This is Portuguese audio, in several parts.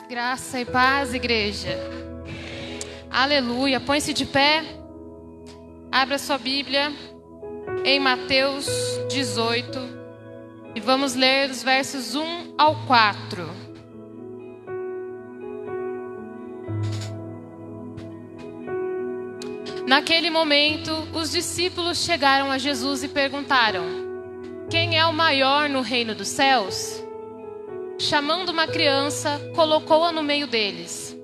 Graça e paz, igreja. Aleluia. Põe-se de pé. Abra sua Bíblia em Mateus 18 e vamos ler os versos 1 ao 4. Naquele momento, os discípulos chegaram a Jesus e perguntaram: quem é o maior no reino dos céus? Chamando uma criança, colocou-a no meio deles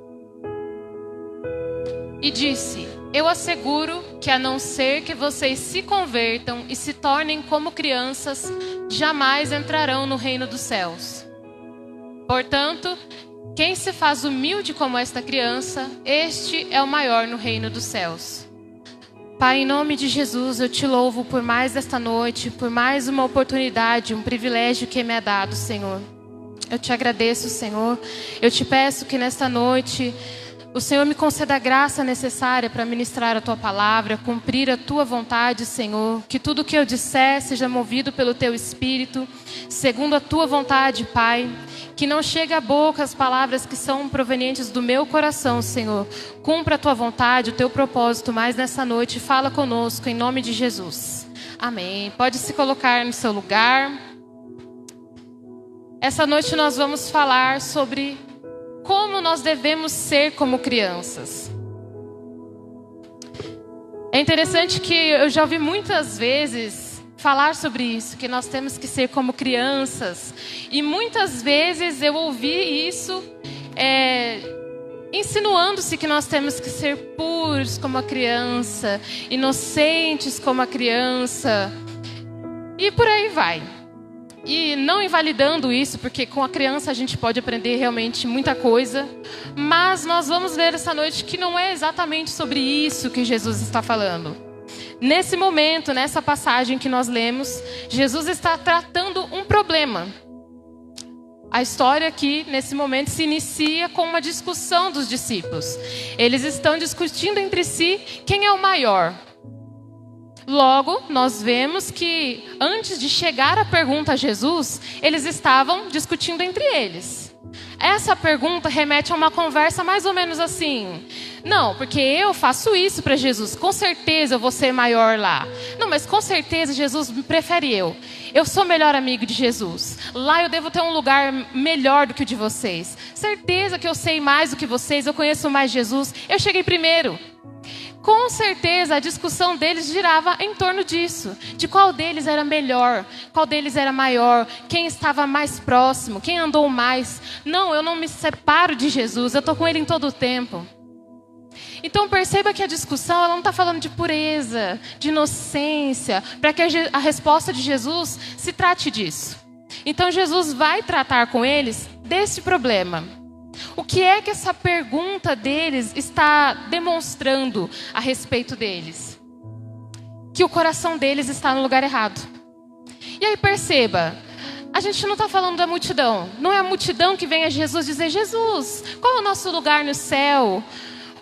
e disse: eu asseguro que, a não ser que vocês se convertam e se tornem como crianças, jamais entrarão no reino dos céus. Portanto, quem se faz humilde como esta criança, este é o maior no reino dos céus. Pai, em nome de Jesus, eu te louvo por mais esta noite, por mais uma oportunidade, um privilégio que me é dado, Senhor. Eu te agradeço, Senhor. Eu te peço que nesta noite o Senhor me conceda a graça necessária para ministrar a Tua palavra, cumprir a Tua vontade, Senhor. Que tudo o que eu disser seja movido pelo Teu Espírito, segundo a Tua vontade, Pai. Que não chegue à boca as palavras que são provenientes do meu coração, Senhor. Cumpra a Tua vontade, o Teu propósito, mas nessa noite fala conosco, em nome de Jesus. Amém. Pode se colocar no seu lugar. Essa noite nós vamos falar sobre como nós devemos ser como crianças. É interessante que eu já ouvi muitas vezes falar sobre isso, que nós temos que ser como crianças. E muitas vezes eu ouvi isso insinuando-se que nós temos que ser puros como a criança, inocentes como a criança, e por aí vai. E não invalidando isso, porque com a criança a gente pode aprender realmente muita coisa. Mas nós vamos ver essa noite que não é exatamente sobre isso que Jesus está falando. Nesse momento, nessa passagem que nós lemos, Jesus está tratando um problema. A história aqui, nesse momento, se inicia com uma discussão dos discípulos. Eles estão discutindo entre si quem é o maior. Logo, nós vemos que antes de chegar a pergunta a Jesus, eles estavam discutindo entre eles. Essa pergunta remete a uma conversa mais ou menos assim: não, porque eu faço isso para Jesus, com certeza eu vou ser maior lá. Não, mas com certeza Jesus me prefere eu. Eu sou o melhor amigo de Jesus. Lá eu devo ter um lugar melhor do que o de vocês. Certeza que eu sei mais do que vocês, eu conheço mais Jesus. Eu cheguei primeiro. Com certeza a discussão deles girava em torno disso, de qual deles era melhor, qual deles era maior, quem estava mais próximo, quem andou mais. Não, eu não me separo de Jesus, eu estou com Ele em todo o tempo. Então perceba que a discussão ela não está falando de pureza, de inocência, para que a resposta de Jesus se trate disso. Então Jesus vai tratar com eles desse problema. O que é que essa pergunta deles está demonstrando a respeito deles? Que o coração deles está no lugar errado. E aí perceba, a gente não está falando da multidão. Não é a multidão que vem a Jesus dizer: Jesus, qual é o nosso lugar no céu?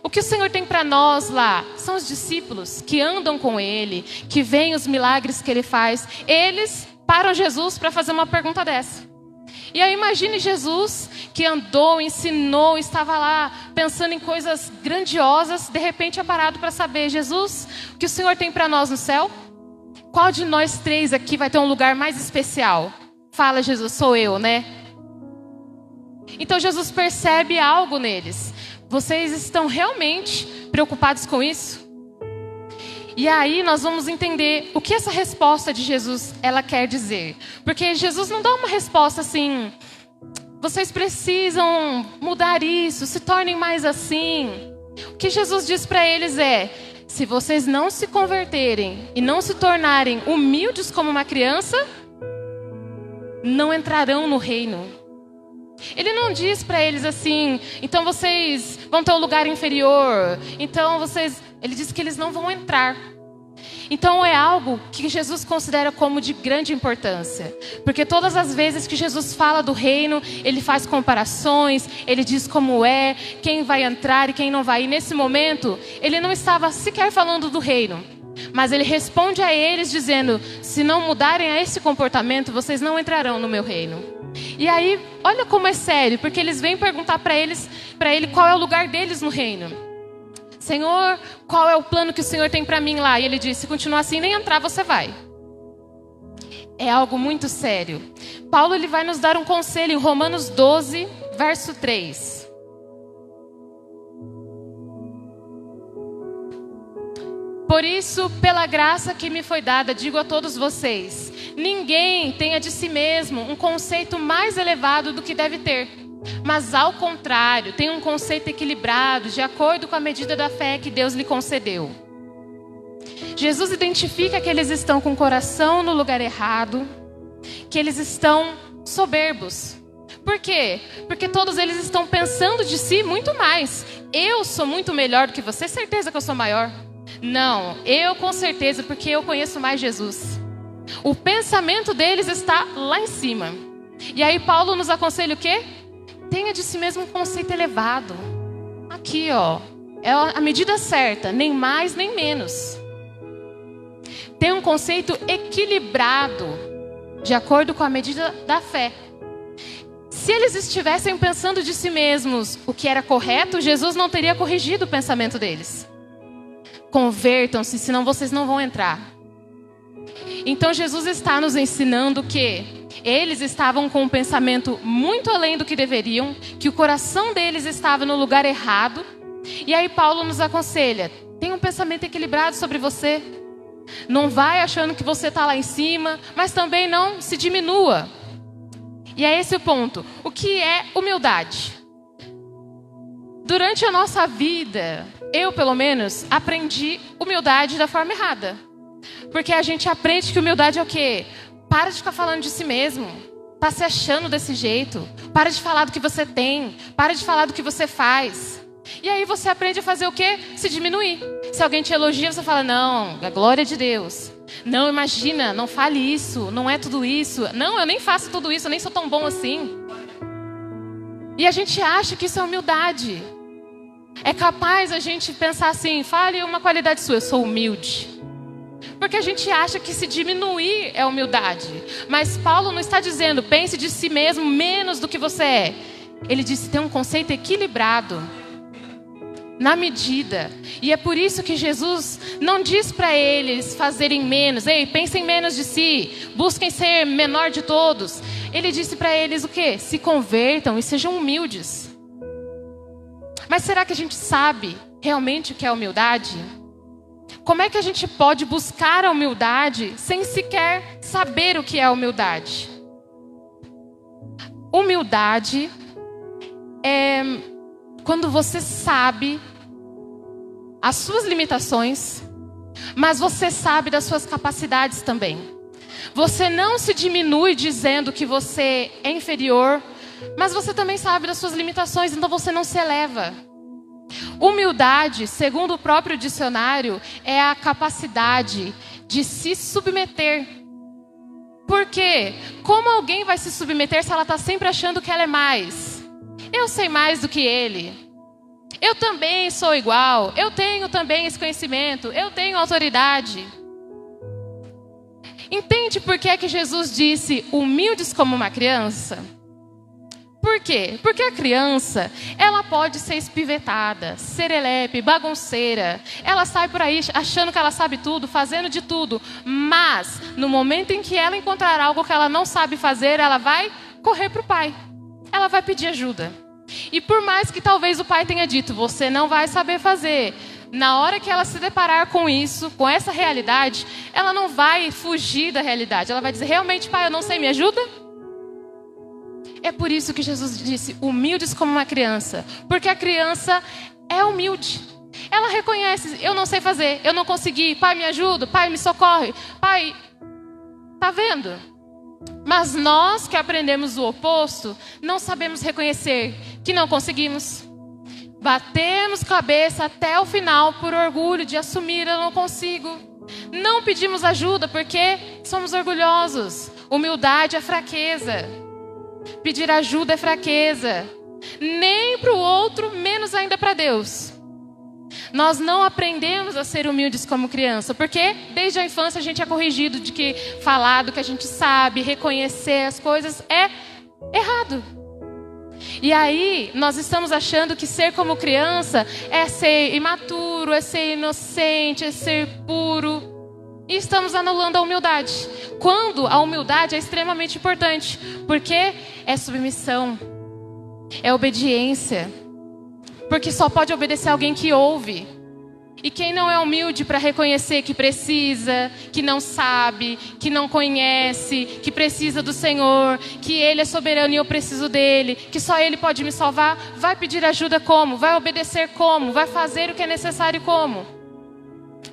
O que o Senhor tem para nós lá? São os discípulos que andam com Ele, que veem os milagres que Ele faz. Eles param Jesus para fazer uma pergunta dessa. E aí imagine Jesus que andou, ensinou, estava lá pensando em coisas grandiosas, de repente é parado para saber: Jesus, o que o Senhor tem para nós no céu? Qual de nós três aqui vai ter um lugar mais especial? Fala, Jesus, sou eu, né? Então Jesus percebe algo neles. Vocês estão realmente preocupados com isso? E aí nós vamos entender o que essa resposta de Jesus ela quer dizer. Porque Jesus não dá uma resposta assim: vocês precisam mudar isso, se tornem mais assim. O que Jesus diz para eles é: se vocês não se converterem e não se tornarem humildes como uma criança, não entrarão no reino. Ele não diz para eles assim: então vocês vão ter um lugar inferior, Ele diz que eles não vão entrar. Então é algo que Jesus considera como de grande importância. Porque todas as vezes que Jesus fala do reino, Ele faz comparações, Ele diz como é, quem vai entrar e quem não vai. E nesse momento, Ele não estava sequer falando do reino. Mas Ele responde a eles dizendo: se não mudarem a esse comportamento, vocês não entrarão no meu reino. E aí, olha como é sério, porque eles vêm perguntar para ele qual é o lugar deles no reino. Senhor, qual é o plano que o Senhor tem para mim lá? E ele diz, se continuar assim, nem entrar você vai. É algo muito sério. Paulo ele vai nos dar um conselho em Romanos 12, verso 3. Por isso, pela graça que me foi dada, digo a todos vocês, ninguém tenha de si mesmo um conceito mais elevado do que deve ter. Mas ao contrário, tenha um conceito equilibrado, de acordo com a medida da fé que Deus lhe concedeu. Jesus identifica que eles estão com o coração no lugar errado, que eles estão soberbos. Por quê? Porque todos eles estão pensando de si muito mais. Eu sou muito melhor do que você, certeza que eu sou maior. Não, eu com certeza, porque eu conheço mais Jesus. O pensamento deles está lá em cima. E aí Paulo nos aconselha o quê? Tenha de si mesmo um conceito elevado. Aqui, ó, é a medida certa, nem mais nem menos. Tem um conceito equilibrado, de acordo com a medida da fé. Se eles estivessem pensando de si mesmos o que era correto, Jesus não teria corrigido o pensamento deles. Convertam-se, senão vocês não vão entrar. Então Jesus está nos ensinando que eles estavam com um pensamento muito além do que deveriam, que o coração deles estava no lugar errado. E aí Paulo nos aconselha, tenha um pensamento equilibrado sobre você. Não vai achando que você está lá em cima, mas também não se diminua. E é esse o ponto. O que é humildade? Durante a nossa vida, eu pelo menos, aprendi humildade da forma errada. Porque a gente aprende que humildade é o quê? Para de ficar falando de si mesmo. Tá se achando desse jeito. Para de falar do que você tem. Para de falar do que você faz. E aí você aprende a fazer o quê? Se diminuir. Se alguém te elogia, você fala, não, a glória é de Deus. Não, imagina, não fale isso, não é tudo isso. Não, eu nem faço tudo isso, eu nem sou tão bom assim. E a gente acha que isso é humildade. É capaz a gente pensar assim, fale uma qualidade sua, eu sou humilde. Porque a gente acha que se diminuir é humildade. Mas Paulo não está dizendo, pense de si mesmo menos do que você é. Ele disse, tem um conceito equilibrado. Na medida. E é por isso que Jesus não diz para eles fazerem menos. Ei, pensem menos de si. Busquem ser menor de todos. Ele disse para eles o quê? Se convertam e sejam humildes. Mas será que a gente sabe realmente o que é humildade? Como é que a gente pode buscar a humildade sem sequer saber o que é humildade? Humildade é quando você sabe as suas limitações, mas você sabe das suas capacidades também. Você não se diminui dizendo que você é inferior, mas você também sabe das suas limitações, então você não se eleva. Humildade, segundo o próprio dicionário, é a capacidade de se submeter. Por quê? Como alguém vai se submeter se ela está sempre achando que ela é mais? Eu sei mais do que ele. Eu também sou igual. Eu tenho também esse conhecimento. Eu tenho autoridade. Entende por que é que Jesus disse humildes como uma criança? Por quê? Porque a criança, ela pode ser espivetada, serelepe, bagunceira. Ela sai por aí achando que ela sabe tudo, fazendo de tudo. Mas, no momento em que ela encontrar algo que ela não sabe fazer, ela vai correr para o pai. Ela vai pedir ajuda. E por mais que talvez o pai tenha dito, você não vai saber fazer. Na hora que ela se deparar com isso, com essa realidade, ela não vai fugir da realidade. Ela vai dizer, realmente, pai, eu não sei, me ajuda? É por isso que Jesus disse, humildes como uma criança. Porque a criança é humilde. Ela reconhece, eu não sei fazer, eu não consegui. Pai, me ajuda, pai, me socorre. Pai, tá vendo? Mas nós que aprendemos o oposto, não sabemos reconhecer que não conseguimos. Batemos cabeça até o final por orgulho de assumir, eu não consigo. Não pedimos ajuda porque somos orgulhosos. Humildade é fraqueza. Pedir ajuda é fraqueza. Nem para o outro, menos ainda para Deus. Nós não aprendemos a ser humildes como criança, porque desde a infância a gente é corrigido de que falar do que a gente sabe, reconhecer as coisas é errado. E aí, nós estamos achando que ser como criança é ser imaturo, é ser inocente, é ser puro. E estamos anulando a humildade. Quando a humildade é extremamente importante. Porque é submissão, é obediência. Porque só pode obedecer alguém que ouve. E quem não é humilde para reconhecer que precisa, que não sabe, que não conhece, que precisa do Senhor, que Ele é soberano e eu preciso dEle, que só Ele pode me salvar, vai pedir ajuda como? Vai obedecer como? Vai fazer o que é necessário como?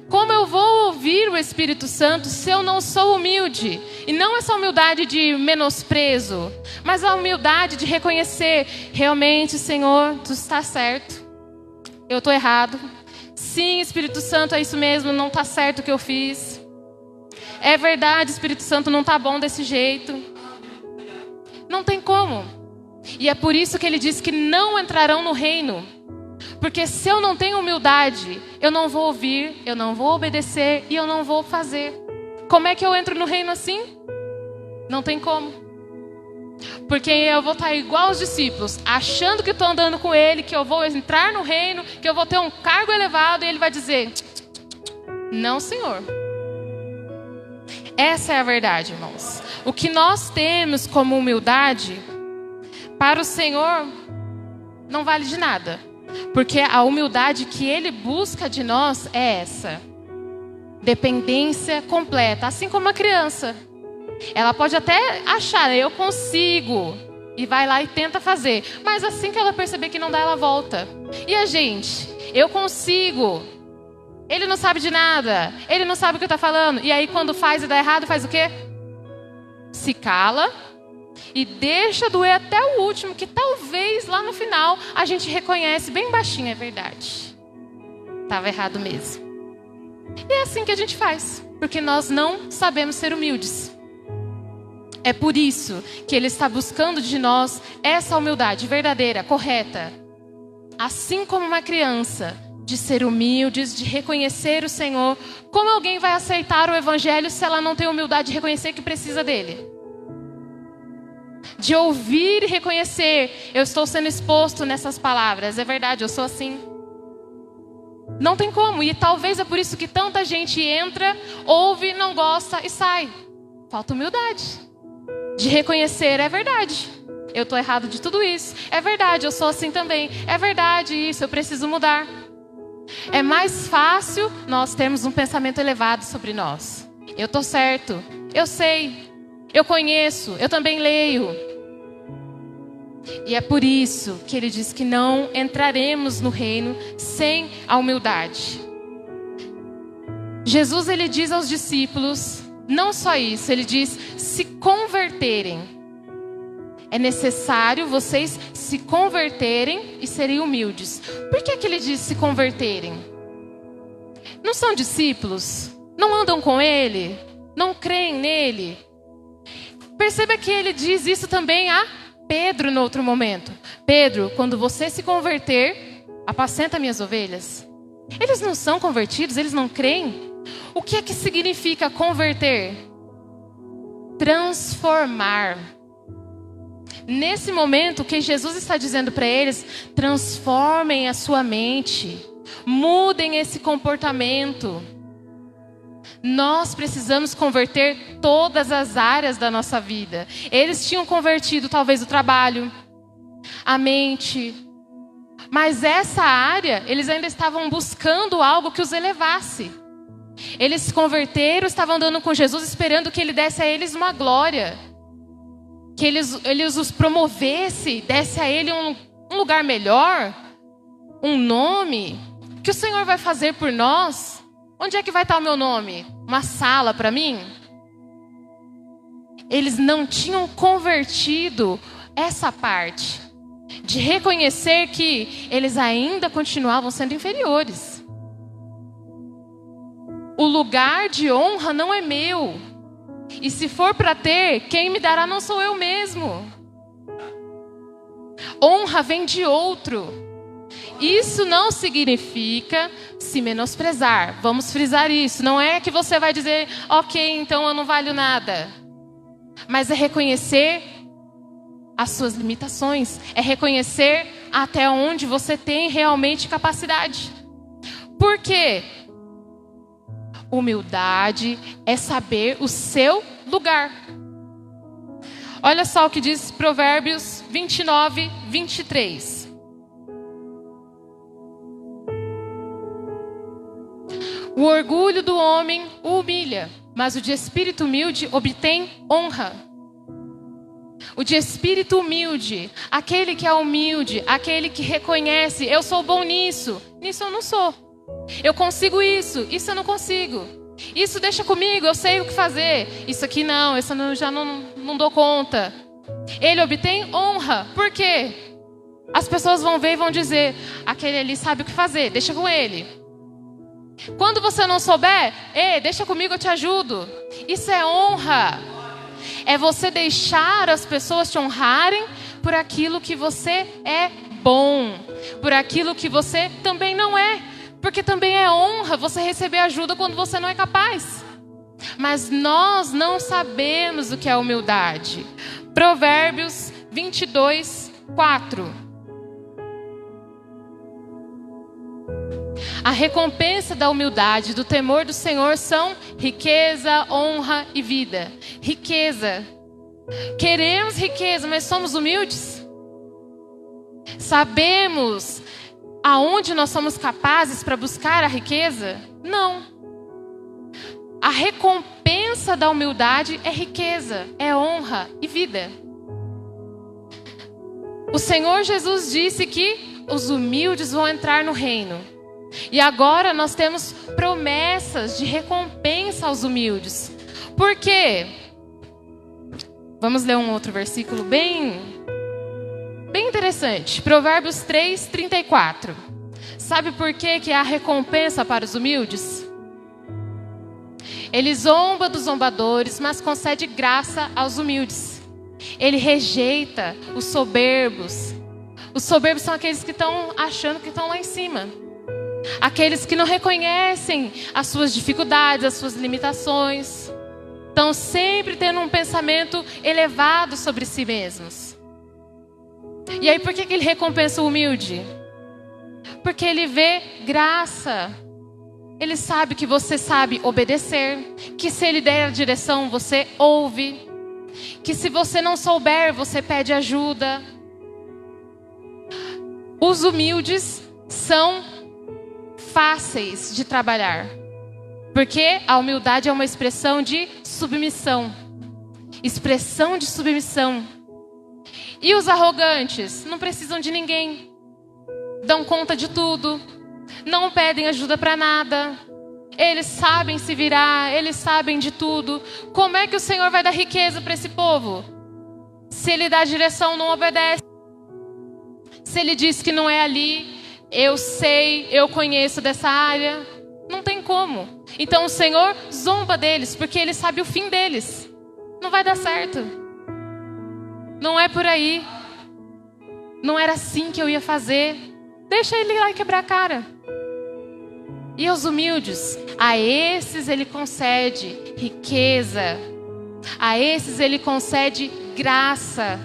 Como eu vou ouvir o Espírito Santo se eu não sou humilde? E não essa humildade de menosprezo, mas a humildade de reconhecer, realmente, Senhor, Tu está certo, eu estou errado. Sim, Espírito Santo, é isso mesmo, não está certo o que eu fiz. É verdade, Espírito Santo, não está bom desse jeito. Não tem como. E é por isso que ele diz que não entrarão no reino. Porque se eu não tenho humildade, eu não vou ouvir, eu não vou obedecer e eu não vou fazer. Como é que eu entro no reino assim? Não tem como. Porque eu vou estar igual aos discípulos, achando que estou andando com ele, que eu vou entrar no reino, que eu vou ter um cargo elevado, e ele vai dizer: não, Senhor. Essa é a verdade, irmãos. O que nós temos como humildade, para o Senhor, não vale de nada. Porque a humildade que Ele busca de nós é essa: dependência completa, assim como a criança. Ela pode até achar, eu consigo, e vai lá e tenta fazer. Mas assim que ela perceber que não dá, ela volta. E a gente? Eu consigo. Ele não sabe de nada. Ele não sabe o que está falando. E aí quando faz e dá errado, faz o quê? Se cala e deixa doer até o último, que talvez lá no final a gente reconhece bem baixinho, é verdade. Estava errado mesmo. E é assim que a gente faz, porque nós não sabemos ser humildes. É por isso que Ele está buscando de nós essa humildade verdadeira, correta. Assim como uma criança, de ser humildes, de reconhecer o Senhor. Como alguém vai aceitar o Evangelho se ela não tem humildade de reconhecer que precisa dele? De ouvir e reconhecer, eu estou sendo exposto nessas palavras. É verdade, eu sou assim. Não tem como. E talvez é por isso que tanta gente entra, ouve, não gosta e sai. Falta humildade. De reconhecer, é verdade, eu estou errado de tudo isso. É verdade, eu sou assim também. É verdade isso, eu preciso mudar. É mais fácil nós termos um pensamento elevado sobre nós. Eu estou certo, eu sei, eu conheço, eu também leio. E é por isso que ele diz que não entraremos no reino sem a humildade. Jesus, ele diz aos discípulos, não só isso, ele diz: se converterem. É necessário vocês se converterem e serem humildes. Por que ele diz se converterem? Não são discípulos? Não andam com ele? Não creem nele? Perceba que ele diz isso também a Pedro no outro momento. Pedro, quando você se converter, apacenta minhas ovelhas. Eles não são convertidos, eles não creem. O que é que significa converter? Transformar. Nesse momento, o que Jesus está dizendo para eles: transformem a sua mente, mudem esse comportamento. Nós precisamos converter todas as áreas da nossa vida. Eles tinham convertido talvez o trabalho, a mente, mas essa área, eles ainda estavam buscando algo que os elevasse. Eles se converteram, estavam andando com Jesus, esperando que Ele desse a eles uma glória. Que Ele os promovesse, desse a Ele um lugar melhor, um nome. O que o Senhor vai fazer por nós? Onde é que vai estar o meu nome? Uma sala para mim? Eles não tinham convertido essa parte de reconhecer que eles ainda continuavam sendo inferiores. O lugar de honra não é meu. E se for para ter, quem me dará não sou eu mesmo. Honra vem de outro. Isso não significa se menosprezar. Vamos frisar isso. Não é que você vai dizer, ok, então eu não valho nada. Mas é reconhecer as suas limitações, é reconhecer até onde você tem realmente capacidade. Por quê? Humildade é saber o seu lugar. Olha só o que diz Provérbios 29, 23. O orgulho do homem o humilha, mas o de espírito humilde obtém honra. O de espírito humilde, aquele que é humilde, aquele que reconhece, eu sou bom nisso, nisso eu não sou. Eu consigo isso eu não consigo. Isso deixa comigo, eu sei o que fazer. Isso aqui não, isso eu já não dou conta. Ele obtém honra. Por quê? As pessoas vão ver e vão dizer, aquele ali sabe o que fazer, deixa com ele. Quando você não souber, deixa comigo, eu te ajudo. Isso é honra. É você deixar as pessoas te honrarem por aquilo que você é bom, por aquilo que você também não é. Porque também é honra você receber ajuda quando você não é capaz. Mas nós não sabemos o que é humildade. Provérbios 22, 4. A recompensa da humildade, do temor do Senhor são riqueza, honra e vida. Riqueza. Queremos riqueza, mas somos humildes? Sabemos aonde nós somos capazes para buscar a riqueza? Não. A recompensa da humildade é riqueza, é honra e vida. O Senhor Jesus disse que os humildes vão entrar no reino. E agora nós temos promessas de recompensa aos humildes. Por quê? Vamos ler um outro versículo bem interessante. Provérbios 3, 34. Sabe por que há recompensa para os humildes? Ele zomba dos zombadores, mas concede graça aos humildes. Ele rejeita os soberbos. Os soberbos são aqueles que estão achando que estão lá em cima. Aqueles que não reconhecem as suas dificuldades, as suas limitações. Estão sempre tendo um pensamento elevado sobre si mesmos. E aí por que ele recompensa o humilde? Porque ele vê graça. Ele sabe que você sabe obedecer. Que se ele der a direção, você ouve. Que se você não souber, você pede ajuda. Os humildes são fáceis de trabalhar. Porque a humildade é uma expressão de submissão. Expressão de submissão. E os arrogantes não precisam de ninguém. Dão conta de tudo. Não pedem ajuda para nada. Eles sabem se virar. Eles sabem de tudo. Como é que o Senhor vai dar riqueza para esse povo? Se Ele dá direção, não obedece. Se Ele diz que não é ali, eu sei, eu conheço dessa área. Não tem como. Então o Senhor zomba deles, porque Ele sabe o fim deles. Não vai dar certo. Não é por aí. Não era assim que eu ia fazer. Deixa ele ir lá e quebrar a cara. E aos humildes, a esses Ele concede riqueza. A esses Ele concede graça.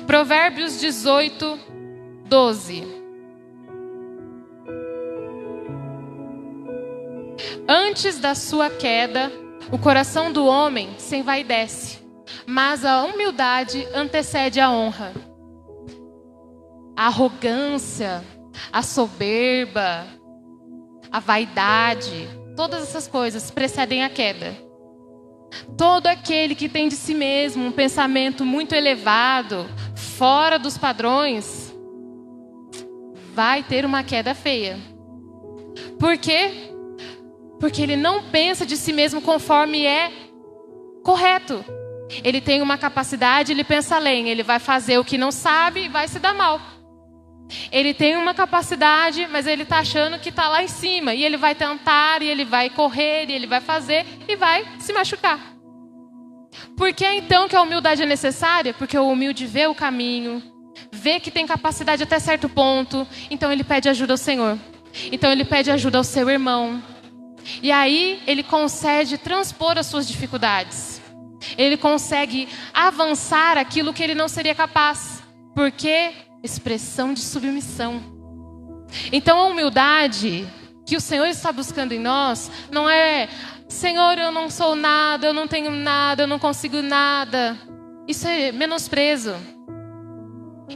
Provérbios 18, 12. Antes da sua queda, o coração do homem se envaidece, mas a humildade antecede a honra. A arrogância, a soberba, a vaidade, todas essas coisas precedem a queda. Todo aquele que tem de si mesmo um pensamento muito elevado, fora dos padrões, vai ter uma queda feia. Por quê? Porque ele não pensa de si mesmo conforme é correto. Ele tem uma capacidade, ele pensa além. Ele vai fazer o que não sabe e vai se dar mal. Ele tem uma capacidade, mas ele está achando que está lá em cima. E ele vai tentar, e ele vai correr, e ele vai fazer, e vai se machucar. Por que então que a humildade é necessária? Porque o humilde vê o caminho, vê que tem capacidade até certo ponto. Então ele pede ajuda ao Senhor. Então ele pede ajuda ao seu irmão. E aí ele consegue transpor as suas dificuldades. Ele consegue avançar aquilo que ele não seria capaz. Por quê? Expressão de submissão. Então a humildade que o Senhor está buscando em nós não é: Senhor, eu não sou nada, eu não tenho nada, eu não consigo nada. Isso é menosprezo.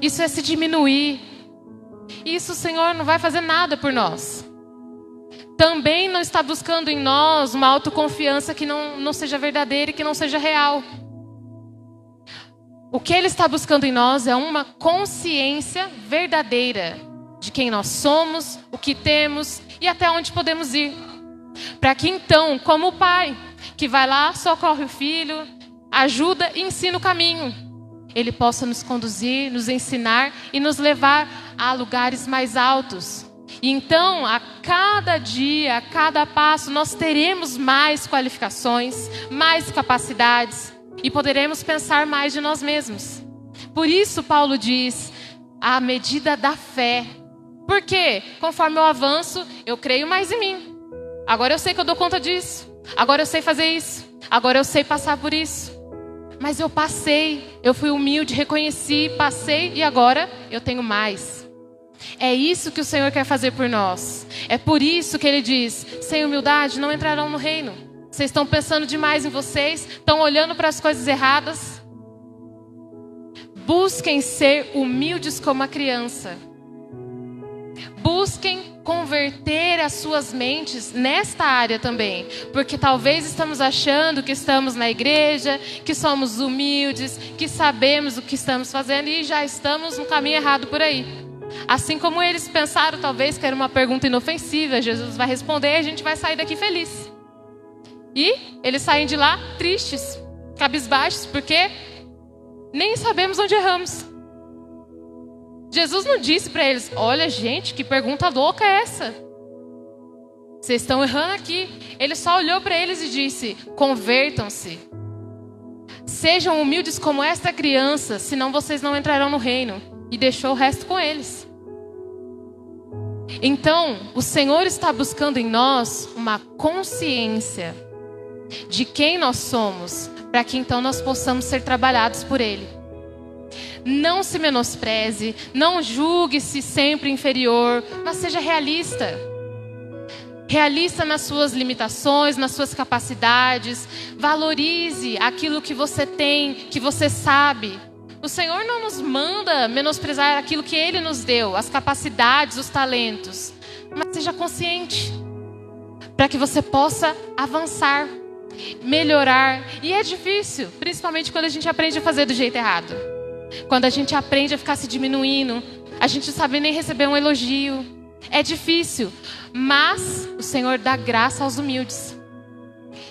Isso é se diminuir. Isso o Senhor não vai fazer nada por nós. Também não está buscando em nós uma autoconfiança que não seja verdadeira e que não seja real. O que Ele está buscando em nós é uma consciência verdadeira de quem nós somos, o que temos e até onde podemos ir. Para que então, como o pai que vai lá, socorre o filho, ajuda e ensina o caminho, Ele possa nos conduzir, nos ensinar e nos levar a lugares mais altos. E então, a cada dia, a cada passo, nós teremos mais qualificações, mais capacidades e poderemos pensar mais de nós mesmos. Por isso, Paulo diz, à medida da fé. Por quê? Conforme eu avanço, eu creio mais em mim. Agora eu sei que eu dou conta disso. Agora eu sei fazer isso. Agora eu sei passar por isso. Mas eu passei, eu fui humilde, reconheci, passei e agora eu tenho mais. É isso que o Senhor quer fazer por nós. É por isso que Ele diz, sem humildade não entrarão no reino. Vocês estão pensando demais em vocês, estão olhando para as coisas erradas. Busquem ser humildes como a criança. Busquem converter as suas mentes nesta área também. Porque talvez estamos achando que estamos na igreja, que somos humildes, que sabemos o que estamos fazendo e já estamos no caminho errado por aí. Assim como eles pensaram talvez que era uma pergunta inofensiva, Jesus vai responder e a gente vai sair daqui feliz. E eles saem de lá tristes, cabisbaixos, porque nem sabemos onde erramos. Jesus não disse para eles, olha gente, que pergunta louca é essa? Vocês estão errando aqui. Ele só olhou para eles e disse, convertam-se. Sejam humildes como esta criança, senão vocês não entrarão no reino. E deixou o resto com eles. Então, o Senhor está buscando em nós uma consciência de quem nós somos, para que então nós possamos ser trabalhados por Ele. Não se menospreze, não julgue-se sempre inferior, mas seja realista. Realista nas suas limitações, nas suas capacidades. Valorize aquilo que você tem, que você sabe. O Senhor não nos manda menosprezar aquilo que Ele nos deu, as capacidades, os talentos. Mas seja consciente, para que você possa avançar, melhorar. E é difícil, principalmente quando a gente aprende a fazer do jeito errado. Quando a gente aprende a ficar se diminuindo, a gente não sabe nem receber um elogio. É difícil, mas o Senhor dá graça aos humildes.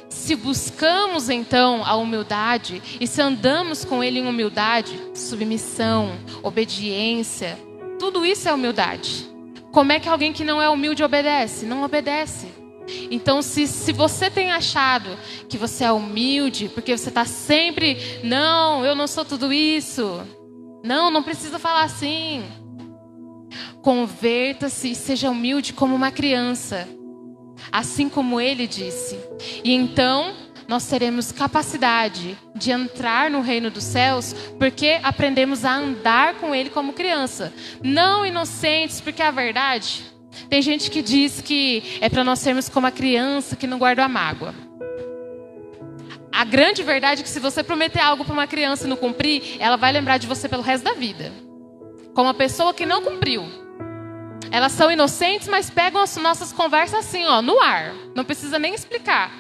Se buscamos então a humildade e se andamos com Ele em humildade, submissão, obediência, tudo isso é humildade. Como é que alguém que não é humilde obedece? Não obedece. Então se você tem achado que você é humilde, porque você está sempre, não, eu não sou tudo isso. Não precisa falar assim. Converta-se e seja humilde como uma criança. Assim como Ele disse. E então nós teremos capacidade de entrar no reino dos céus, porque aprendemos a andar com Ele como criança. Não inocentes, porque a verdade, tem gente que diz que é para nós sermos como a criança que não guarda a mágoa. A grande verdade é que se você prometer algo para uma criança e não cumprir, ela vai lembrar de você pelo resto da vida. Como a pessoa que não cumpriu. Elas são inocentes, mas pegam as nossas conversas assim, ó, no ar. Não precisa nem explicar.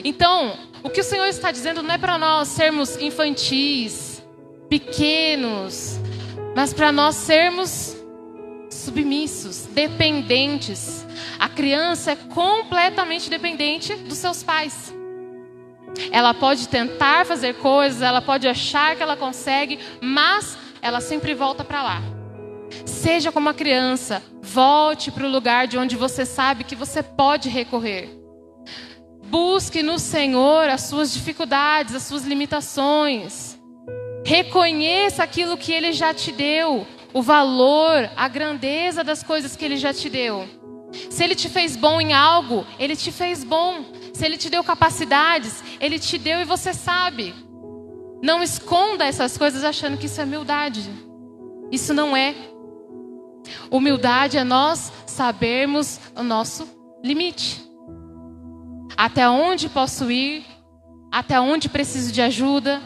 Então, o que o Senhor está dizendo não é para nós sermos infantis, pequenos, mas para nós sermos submissos, dependentes. A criança é completamente dependente dos seus pais. Ela pode tentar fazer coisas, ela pode achar que ela consegue, mas ela sempre volta para lá. Seja como a criança, volte para o lugar de onde você sabe que você pode recorrer. Busque no Senhor as suas dificuldades, as suas limitações. Reconheça aquilo que Ele já te deu, o valor, a grandeza das coisas que Ele já te deu. Se Ele te fez bom em algo, Ele te fez bom. Se Ele te deu capacidades, Ele te deu e você sabe. Não esconda essas coisas achando que isso é humildade. Isso não é. Humildade é nós sabermos o nosso limite. Até onde posso ir? Até onde preciso de ajuda?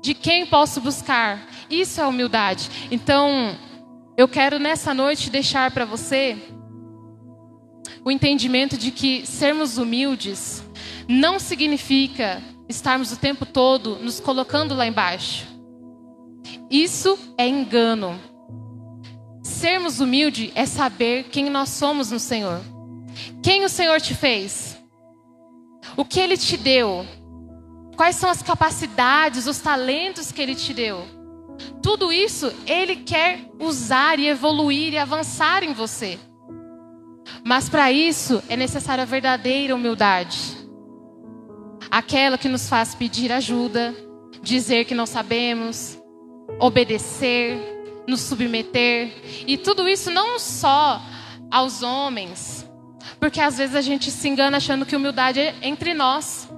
De quem posso buscar? Isso é humildade. Então, eu quero nessa noite deixar para você o entendimento de que sermos humildes não significa estarmos o tempo todo nos colocando lá embaixo. Isso é engano. Sermos humildes é saber quem nós somos no Senhor. Quem o Senhor te fez? O que Ele te deu? Quais são as capacidades, os talentos que Ele te deu? Tudo isso Ele quer usar e evoluir e avançar em você. Mas para isso é necessária a verdadeira humildade. Aquela que nos faz pedir ajuda, dizer que não sabemos, obedecer, nos submeter. E tudo isso não só aos homens, porque às vezes a gente se engana achando que humildade é entre nós.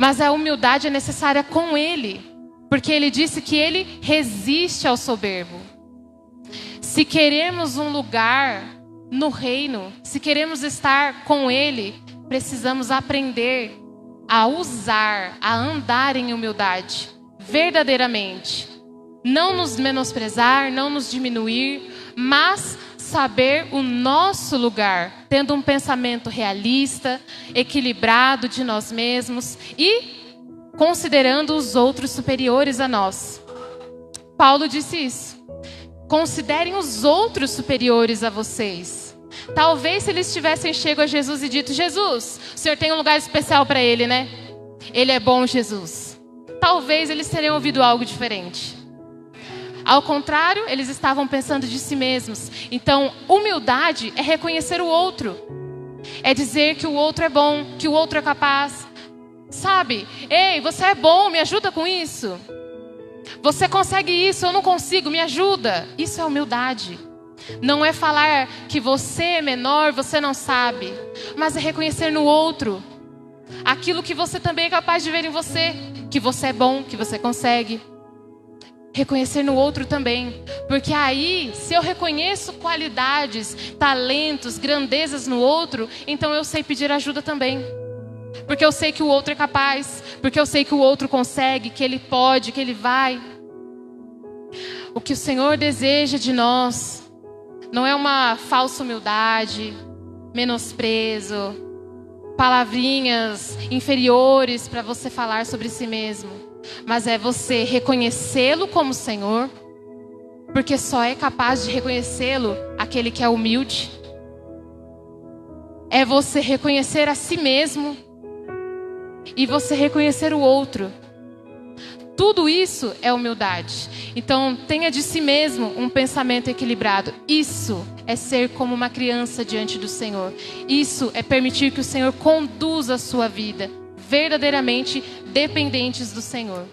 Mas a humildade é necessária com Ele, porque Ele disse que Ele resiste ao soberbo. Se queremos um lugar no reino, se queremos estar com Ele, precisamos aprender a usar, a andar em humildade, verdadeiramente. Não nos menosprezar, não nos diminuir, mas saber o nosso lugar, tendo um pensamento realista, equilibrado de nós mesmos e considerando os outros superiores a nós. Paulo disse isso. Considerem os outros superiores a vocês. Talvez se eles tivessem chegado a Jesus e dito: Jesus, o Senhor tem um lugar especial para ele, né? Ele é bom, Jesus. Talvez eles teriam ouvido algo diferente. Ao contrário, eles estavam pensando de si mesmos. Então, humildade é reconhecer o outro. É dizer que o outro é bom, que o outro é capaz. Sabe? Ei, você é bom, me ajuda com isso. Você consegue isso, eu não consigo, me ajuda. Isso é humildade. Não é falar que você é menor, você não sabe. Mas é reconhecer no outro aquilo que você também é capaz de ver em você. Que você é bom, que você consegue. Reconhecer no outro também. Porque aí, se eu reconheço qualidades, talentos, grandezas no outro, então eu sei pedir ajuda também. Porque eu sei que o outro é capaz. Porque eu sei que o outro consegue, que ele pode, que ele vai. O que o Senhor deseja de nós não é uma falsa humildade, menosprezo, palavrinhas inferiores para você falar sobre si mesmo. Mas é você reconhecê-lo como Senhor, porque só é capaz de reconhecê-lo aquele que é humilde. É você reconhecer a si mesmo e você reconhecer o outro. Tudo isso é humildade. Então, tenha de si mesmo um pensamento equilibrado. Isso é ser como uma criança diante do Senhor. Isso é permitir que o Senhor conduza a sua vida, verdadeiramente dependentes do Senhor.